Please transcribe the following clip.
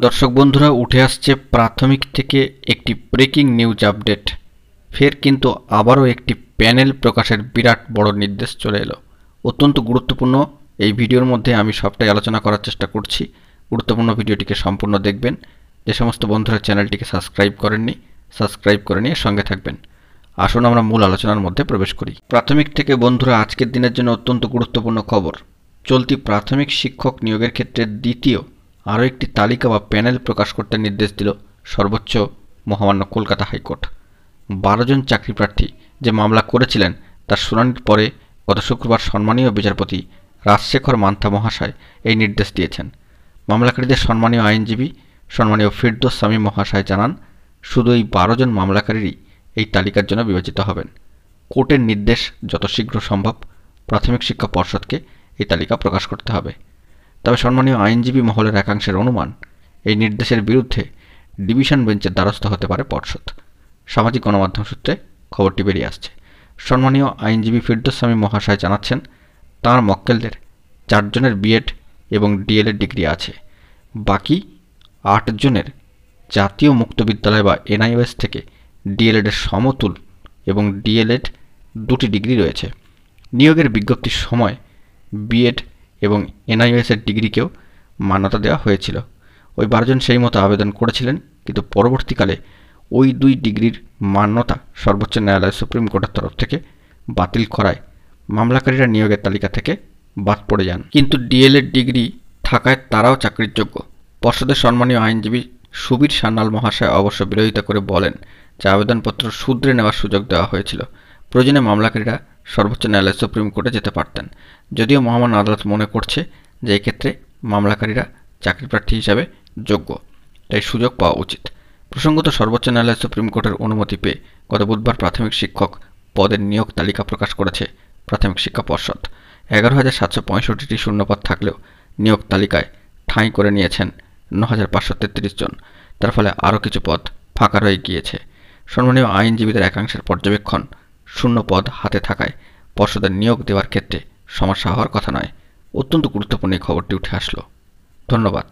দর্শক বন্ধুরা, উঠে আসছে প্রাথমিক থেকে একটি ব্রেকিং নিউজ আপডেট। ফের কিন্তু আবারও একটি প্যানেল প্রকাশের বিরাট বড় নির্দেশ চলে এলো। অত্যন্ত গুরুত্বপূর্ণ এই ভিডিওর মধ্যে আমি সবটাই আলোচনা করার চেষ্টা করছি। গুরুত্বপূর্ণ ভিডিওটিকে সম্পূর্ণ দেখবেন। যে সমস্ত বন্ধুরা চ্যানেলটিকে সাবস্ক্রাইব করেননি, সাবস্ক্রাইব করে নিয়ে সঙ্গে থাকবেন। আসুন আমরা মূল আলোচনার মধ্যে প্রবেশ করি। প্রাথমিক থেকে বন্ধুরা, আজকের দিনের জন্য অত্যন্ত গুরুত্বপূর্ণ খবর। চলতি প্রাথমিক শিক্ষক নিয়োগের ক্ষেত্রে দ্বিতীয় আরও একটি তালিকা বা প্যানেল প্রকাশ করতে নির্দেশ দিল সর্বোচ্চ মহামান্য কলকাতা হাইকোর্ট। 12 জন চাকরি প্রার্থী যে মামলা করেছিলেন তার শুনানির পরে গত শুক্রবার সম্মানীয় বিচারপতি রাজশেখর মান্থা মহাশয় এই নির্দেশ দিয়েছেন। মামলাকারীদের সম্মানীয় আইনজীবী সম্মানীয় ফিরদৌস সামি মহাশয় জানান, শুধু এই 12 জন মামলাকারীরই এই তালিকার জন্য বিবেচিত হবেন। কোর্টের নির্দেশ যত শীঘ্র সম্ভব প্রাথমিক শিক্ষা পর্ষদকে এই তালিকা প্রকাশ করতে হবে। তবে সম্মানীয় আইনজীবী মহলের একাংশের অনুমান, এই নির্দেশের বিরুদ্ধে ডিভিশন বেঞ্চের দ্বারস্থ হতে পারে পর্ষদ। সামাজিক গণমাধ্যম সূত্রে খবরটি বেরিয়ে আসছে। সম্মানীয় আইনজীবী ফিরদৌস সামি মহাশয় জানাচ্ছেন, তাঁর মক্কেলদের 4 জনের বিএড এবং ডিএলএড ডিগ্রি আছে। বাকি 8 জনের জাতীয় মুক্ত বিদ্যালয় বা এনআইওএস থেকে ডিএলএডের সমতুল এবং ডিএলএড 2টি ডিগ্রি রয়েছে। নিয়োগের বিজ্ঞপ্তির সময় বিএড এবং এনআইওএসের ডিগ্রিকেও মান্যতা দেওয়া হয়েছিল। ওই 12 জন সেই মতো আবেদন করেছিলেন, কিন্তু পরবর্তীকালে ওই 2 ডিগ্রির মান্যতা সর্বোচ্চ ন্যায়ালয় সুপ্রিম কোর্টের তরফ থেকে বাতিল করায় মামলাকারীরা নিয়োগের তালিকা থেকে বাদ পড়ে যান। কিন্তু ডিএলএড ডিগ্রি থাকায় তারাও চাকরির যোগ্য। পর্ষদের সম্মানীয় আইনজীবী সুবীর সান্যাল মহাশয় অবশ্য বিরোধিতা করে বলেন যে আবেদনপত্র শুধরে নেওয়ার সুযোগ দেওয়া হয়েছিল। প্রয়োজনে মামলাকারীরা সর্বোচ্চ ন্যায়ালয় সুপ্রিম কোর্টে যেতে পারতেন। যদিও মহামান্য আদালত মনে করছে যে এক্ষেত্রে মামলাকারীরা চাকরি প্রার্থী হিসাবে যোগ্য, তাই সুযোগ পাওয়া উচিত। প্রসঙ্গত, সর্বোচ্চ ন্যায়ালয় সুপ্রিম কোর্টের অনুমতি পেয়ে গত বুধবার প্রাথমিক শিক্ষক পদের নিয়োগ তালিকা প্রকাশ করেছে প্রাথমিক শিক্ষা পর্ষদ। 11,765টি শূন্যপদ থাকলেও নিয়োগ তালিকায় ঠাঁই করে নিয়েছেন 9,533 জন। তার ফলে আরও কিছু পদ ফাঁকা রয়ে গিয়েছে। সম্মানীয় আইনজীবীদের একাংশের পর্যবেক্ষণ, শূন্য পদ হাতে থাকায় পর্ষদের নিয়োগ দেওয়ার ক্ষেত্রে সমস্যা হওয়ার কথা নয়। অত্যন্ত গুরুত্বপূর্ণ এই খবরটি উঠে আসলো। ধন্যবাদ।